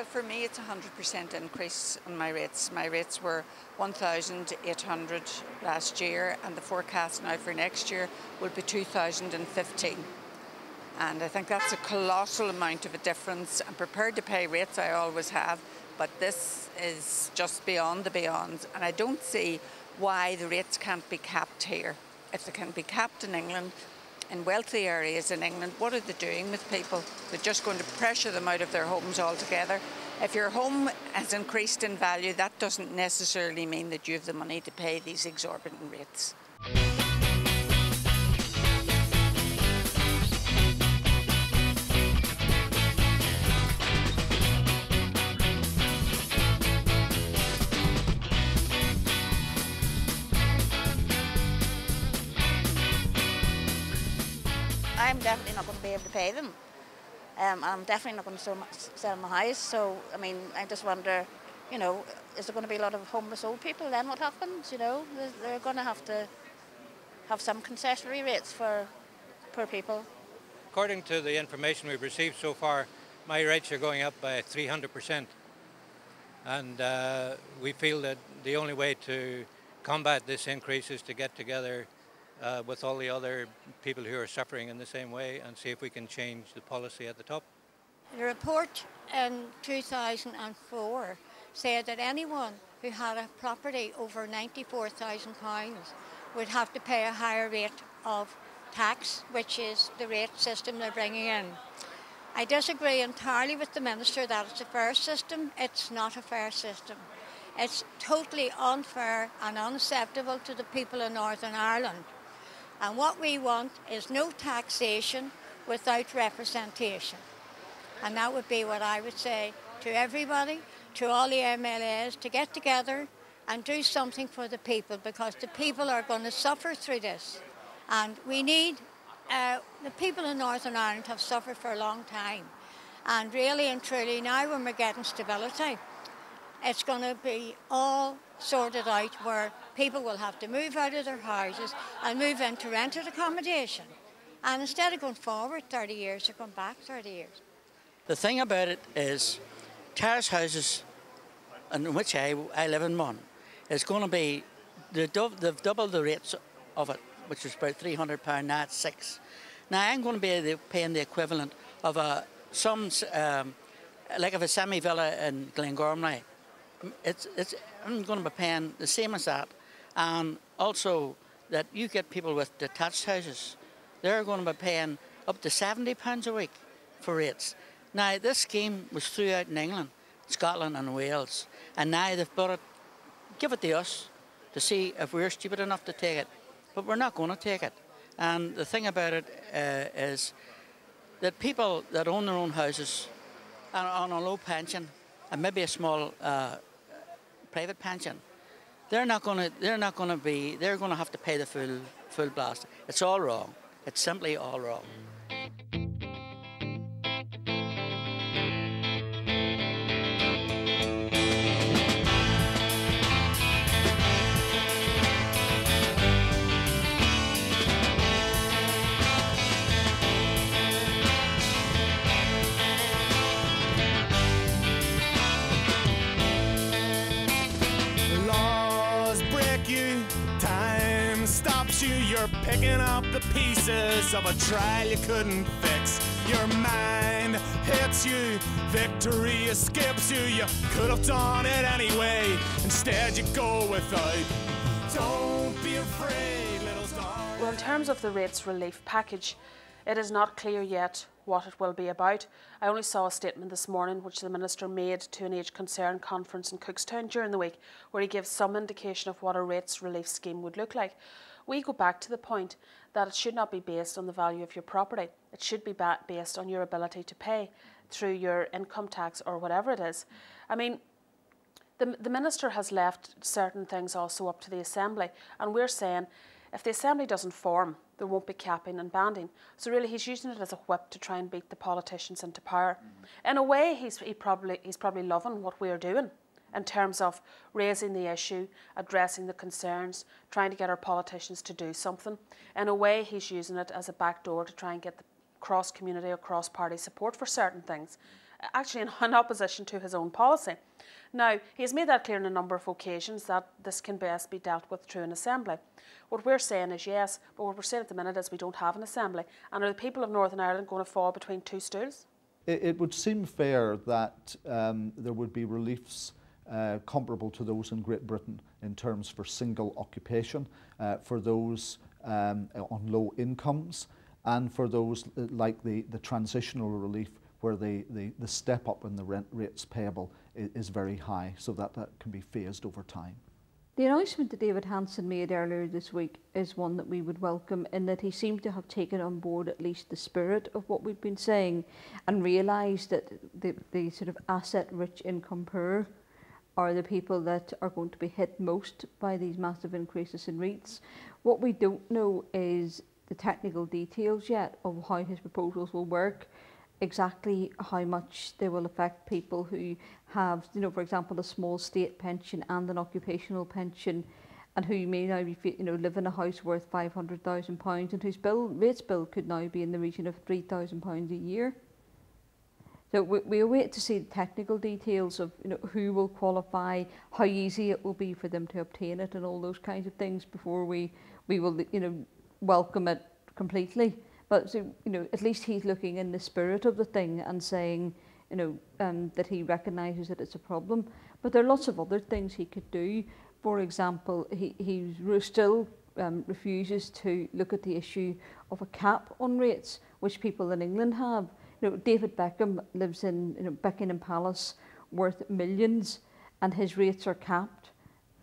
Well, for me, it's a 100% increase on my rates. My rates were 1,800 last year, and the forecast now for next year would be 2,015. And I think that's a colossal amount of a difference. I'm prepared to pay rates, I always have, but this is just beyond the beyond. And I don't see why the rates can't be capped here. If they can be capped in England, in wealthy areas in England, what are they doing with people? They're just going to pressure them out of their homes altogether. If your home has increased in value, that doesn't necessarily mean that you have the money to pay these exorbitant rates. I'm definitely not going to be able to pay them. I'm definitely not going to sell my house. So, I mean, I just wonder, you know, is there going to be a lot of homeless old people? Then what happens? You know, they're going to have some concessionary rates for poor people. According to the information we've received so far, my rates are going up by 300%. And we feel that the only way to combat this increase is to get together with all the other people who are suffering in the same way and see if we can change the policy at the top. The report in 2004 said that anyone who had a property over £94,000 would have to pay a higher rate of tax, which is the rate system they're bringing in. I disagree entirely with the Minister that it's a fair system. It's not a fair system. It's totally unfair and unacceptable to the people in Northern Ireland. And what we want is no taxation without representation. And that would be what I would say to everybody, to all the MLAs, to get together and do something for the people, because the people are going to suffer through this. And we need, the people in Northern Ireland have suffered for a long time. And really and truly, now when we're getting stability, it's going to be all sorted out where people will have to move out of their houses and move into rented accommodation. And instead of going forward 30 years, they're going back 30 years. The thing about it is, terrace houses, in which I live in one, is going to be, they've doubled the rates of it, which is about £300, now it's £600. Now I'm going to be paying the equivalent of like a semi-villa in Glengormley. I'm going to be paying the same as that, and also that you get people with detached houses, they're going to be paying up to £70 a week for rates. Now this scheme was throughout in England, Scotland and Wales, and now they've brought it, give it to us to see if we're stupid enough to take it, but we're not going to take it. And the thing about it is that people that own their own houses and on a low pension and maybe a small private pension, they're going to have to pay the full blast. It's all wrong. It's simply all wrong. You're picking up the pieces of a trial you couldn't fix. Your mind hits you, victory escapes you. You could have done it anyway, instead you go without. Don't be afraid, little star. Well, in terms of the rates relief package, it is not clear yet what it will be about. I only saw a statement this morning which the Minister made to an Age Concern conference in Cookstown during the week, where he gives some indication of what a rates relief scheme would look like. We go back to the point that it should not be based on the value of your property. It should be based on your ability to pay through your income tax or whatever it is. I mean, the Minister has left certain things also up to the Assembly, and we're saying if the Assembly doesn't form, there won't be capping and banding. So really he's using it as a whip to try and beat the politicians into power. In a way, he's probably loving what we're doing in terms of raising the issue, addressing the concerns, trying to get our politicians to do something. In a way, he's using it as a backdoor to try and get the cross-community or cross-party support for certain things. actually in opposition to his own policy. Now, he has made that clear on a number of occasions that this can best be dealt with through an assembly. What we're saying is yes, but what we're saying at the minute is we don't have an assembly. And are the people of Northern Ireland going to fall between two stools? It would seem fair that there would be reliefs comparable to those in Great Britain in terms for single occupation, for those on low incomes, and for those like the transitional relief where the step up in the rent rates payable is very high, so that can be phased over time. The announcement that David Hanson made earlier this week is one that we would welcome, in that he seemed to have taken on board at least the spirit of what we've been saying and realised that the sort of asset-rich income poor are the people that are going to be hit most by these massive increases in rates. What we don't know is the technical details yet of how his proposals will work, exactly how much they will affect people who have, for example, a small state pension and an occupational pension, and who may now be, live in a house worth £500,000 and whose rates bill could now be in the region of £3,000 a year. So we await to see the technical details of who will qualify, how easy it will be for them to obtain it, and all those kinds of things before we will welcome it completely. But so, at least he's looking in the spirit of the thing and saying that he recognises that it's a problem. But there are lots of other things he could do. For example, he still refuses to look at the issue of a cap on rates, which people in England have. David Beckham lives in Buckingham Palace, worth millions, and his rates are capped,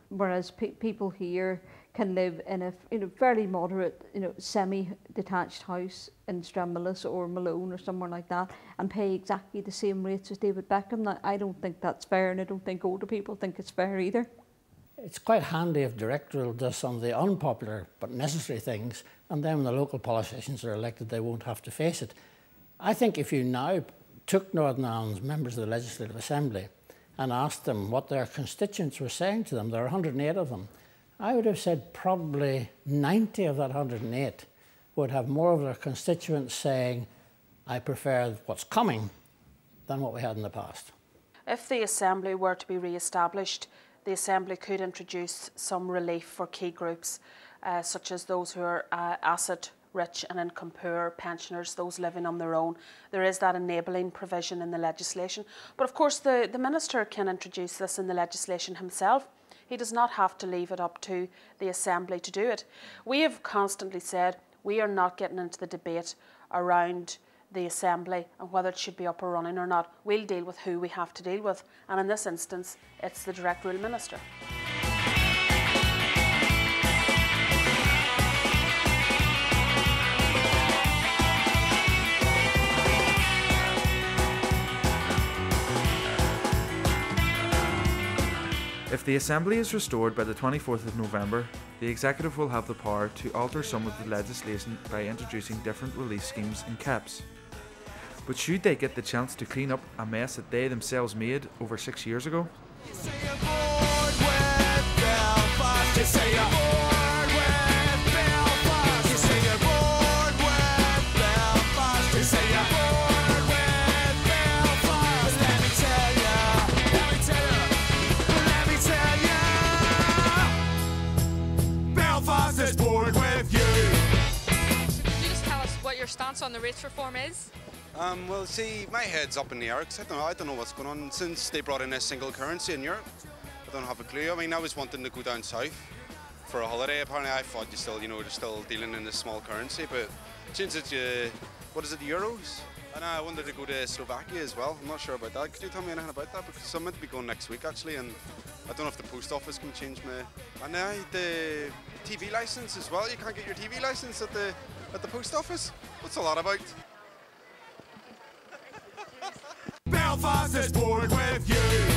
whereas people here can live in a fairly moderate, semi-detached house in Stranmillis or Malone or somewhere like that, and pay exactly the same rates as David Beckham. Now, I don't think that's fair, and I don't think older people think it's fair either. It's quite handy if direct rule does some of the unpopular but necessary things, and then when the local politicians are elected, they won't have to face it. I think if you now took Northern Ireland's members of the Legislative Assembly and asked them what their constituents were saying to them, there are 108 of them, I would have said probably 90 of that 108 would have more of their constituents saying, I prefer what's coming than what we had in the past. If the Assembly were to be re-established, the Assembly could introduce some relief for key groups, such as those who are asset-rich and income poor, pensioners, those living on their own. There is that enabling provision in the legislation. But of course, the Minister can introduce this in the legislation himself. He does not have to leave it up to the Assembly to do it. We have constantly said we are not getting into the debate around the Assembly and whether it should be up or running or not. We'll deal with who we have to deal with, and in this instance, it's the Direct Rule Minister. If the Assembly is restored by the 24th of November, the Executive will have the power to alter some of the legislation by introducing different relief schemes and caps. But should they get the chance to clean up a mess that they themselves made over 6 years ago? Your stance on the rates reform is? Well, see, my head's up in the air because I don't know what's going on since they brought in a single currency in Europe. I don't have a clue. I mean, I was wanting to go down south for a holiday. Apparently, I thought they're still dealing in a small currency, but since it's what is it, euros? And I wanted to go to Slovakia as well. I'm not sure about that. Could you tell me anything about that? Because I'm meant to be going next week actually, and I don't know if the post office can change my. And now the TV license as well. You can't get your TV license at the post office. What's all that about? Belfast is bored with you.